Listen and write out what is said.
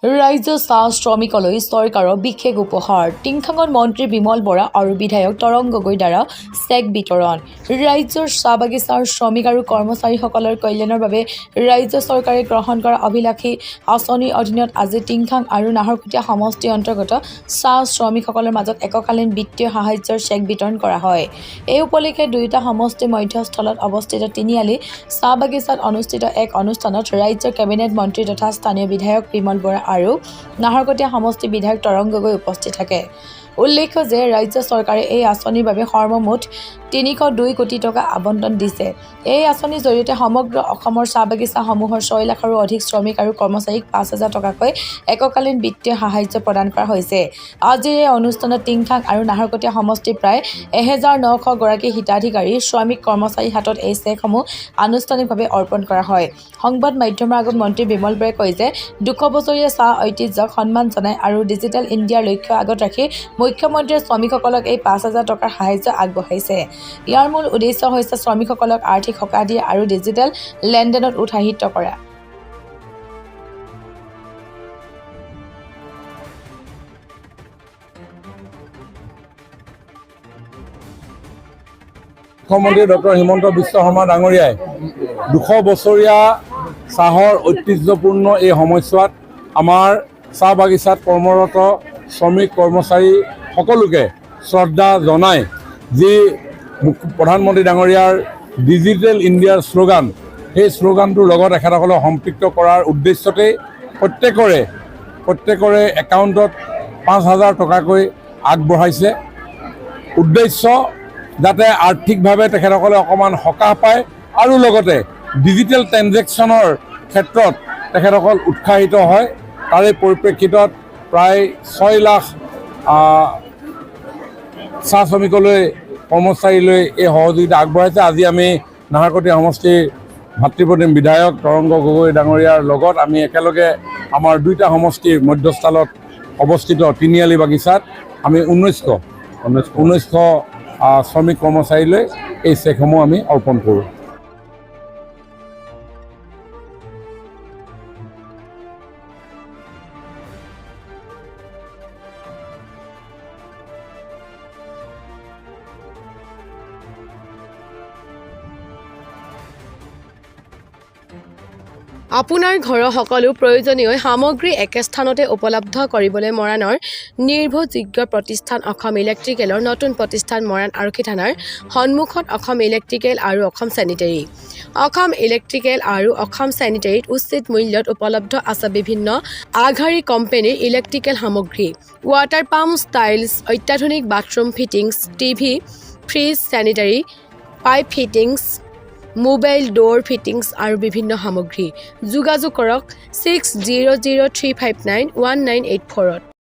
ৰাজ্য চাহ শ্ৰমিকলৈ চৰকাৰৰ বিশেষ উপহাৰ টিংখাঙত মন্ত্ৰী বিমল বৰা আৰু বিধায়ক তৰং গগৈৰ দ্বাৰা চেক বিতৰণ ৰাজ্যৰ চাহ বাগিচাৰ শ্ৰমিক আৰু কৰ্মচাৰীসকলৰ কল্যাণৰ বাবে ৰাজ্য চৰকাৰে গ্ৰহণ কৰা অভিলাষী আঁচনিৰ অধীনত আজি টিংখাং আৰু নাহৰকটীয়া সমষ্টিৰ অন্তৰ্গত চাহ শ্ৰমিকসকলৰ মাজত এককালীন বিত্তীয় সাহায্যৰ চেক বিতৰণ কৰা হয়। এই উপলক্ষে দুয়োটা সমষ্টিৰ মধ্যস্থলত অৱস্থিত তিনিআলি চাহ বাগিচাত অনুষ্ঠিত এক অনুষ্ঠানত ৰাজ্যৰ কেবিনেট মন্ত্ৰী তথা স্থানীয় বিধায়ক বিমল বৰা আৰু নাহৰকটীয়া সমষ্টিৰ বিধায়ক তৰং গগৈ উপস্থিত থাকে। উল্লেখ্য যে ৰাজ্য চৰকাৰে এই আঁচনিৰ বাবে সৰ্বমুঠ ৩০২ কোটি টকা আবণ্টন দিছে। এই আঁচনিৰ জৰিয়তে সমগ্ৰ অসমৰ চাহ বাগিচাসমূহৰ ৬ লাখৰো অধিক শ্ৰমিক আৰু কৰ্মচাৰীক ৫,০০০ টকাকৈ এককালীন বিত্তীয় সাহায্য প্ৰদান কৰা হৈছে। আজিৰ এই অনুষ্ঠানত টিংখাং আৰু নাহৰকটীয়া সমষ্টিৰ প্ৰায় ১,৯০০ গৰাকী হিতাধিকাৰী শ্ৰমিক কৰ্মচাৰীৰ হাতত এই চেকসমূহ আনুষ্ঠানিকভাৱে অৰ্পণ কৰা হয়। সংবাদ মাধ্যমৰ আগত মন্ত্ৰী বিমল বৰাই কয় যে ২০০ বছৰীয়া চাহ ঐতিহ্যক সন্মান জনাই আৰু ডিজিটেল ইণ্ডিয়াৰ লক্ষ্য আগত ৰাখি মুখ্যমন্ত্ৰীয়ে শ্ৰমিকসকলক এই ৫,০০০ টকাৰ সাহায্য আগবঢ়াইছে। ইয়াৰ মূল উদ্দেশ্য হৈছে শ্ৰমিকসকলক আৰ্থিক সকাহ দিয়া আৰু ডিজিটেল লেনদেনত উৎসাহিত কৰা। মুখ্যমন্ত্ৰী ডক্টৰ হিমন্ত বিশ্ব শৰ্মা ডাঙৰীয়াই ২০০ বছৰীয়া চাহৰ ঐতিহ্যপূৰ্ণ এই সময়ছোৱাত আমাৰ চাহ বাগিচাত কৰ্মৰত শ্ৰমিক কৰ্মচাৰী সকলোকে শ্ৰদ্ধা জনাই যি প্ৰধানমন্ত্ৰী ডাঙৰীয়াৰ ডিজিটেল ইণ্ডিয়াৰ শ্লোগান, সেই শ্লোগানটোৰ লগত এখেতসকলক সম্পৃক্ত কৰাৰ উদ্দেশ্যতেই প্ৰত্যেকৰে একাউণ্টত ৫,০০০ টকাকৈ আগবঢ়াইছে। উদ্দেশ্য যাতে আৰ্থিকভাৱে তেখেতসকলে অকণমান সকাহ পায় আৰু লগতে ডিজিটেল ট্ৰেনজেকশ্যনৰ ক্ষেত্ৰত তেখেতসকল উৎসাহিত হয়। তাৰে পৰিপ্ৰেক্ষিতত প্ৰায় ৬ লাখ চাহ শ্ৰমিকলৈ কৰ্মচাৰীলৈ এই সহযোগিতা আগবঢ়াইছে। আজি আমি নাহৰকটীয়া সমষ্টিৰ ভাতৃপ্ৰতিম বিধায়ক তৰং গগৈ ডাঙৰীয়াৰ লগত আমি একেলগে আমাৰ দুয়োটা সমষ্টিৰ মধ্যস্থলত অৱস্থিত তিনিআলি বাগিচাত আমি ১৯০০ শ্ৰমিক কৰ্মচাৰীলৈ এই চেকসমূহ আমি অৰ্পণ কৰোঁ। আপোনাৰ ঘৰৰ সকলো প্ৰয়োজনীয় সামগ্ৰী একে স্থানতে উপলব্ধ কৰিবলৈ মৰাণৰ নিৰ্ভৰযোগ্য প্ৰতিষ্ঠান অসম ইলেক্ট্ৰিকেলৰ নতুন প্ৰতিষ্ঠান মৰাণ আৰক্ষী থানাৰ সন্মুখত অসম ইলেক্ট্ৰিকেল আৰু অসম চেনিটেৰী। অসম ইলেক্ট্ৰিকেল আৰু অসম চেনিটেৰীত উচিত মূল্যত উপলব্ধ আছে বিভিন্ন আগশাৰী কোম্পানীৰ ইলেক্ট্ৰিকেল সামগ্ৰী, ৱাটাৰ পাম্প, ষ্টাইলছ, অত্যাধুনিক bathroom fittings, TV, fridge, sanitary pipe fittings, mobile ডোৰ fittings আৰু বিভিন্ন সামগ্ৰী। যোগাযোগ কৰক 6003591984-ত।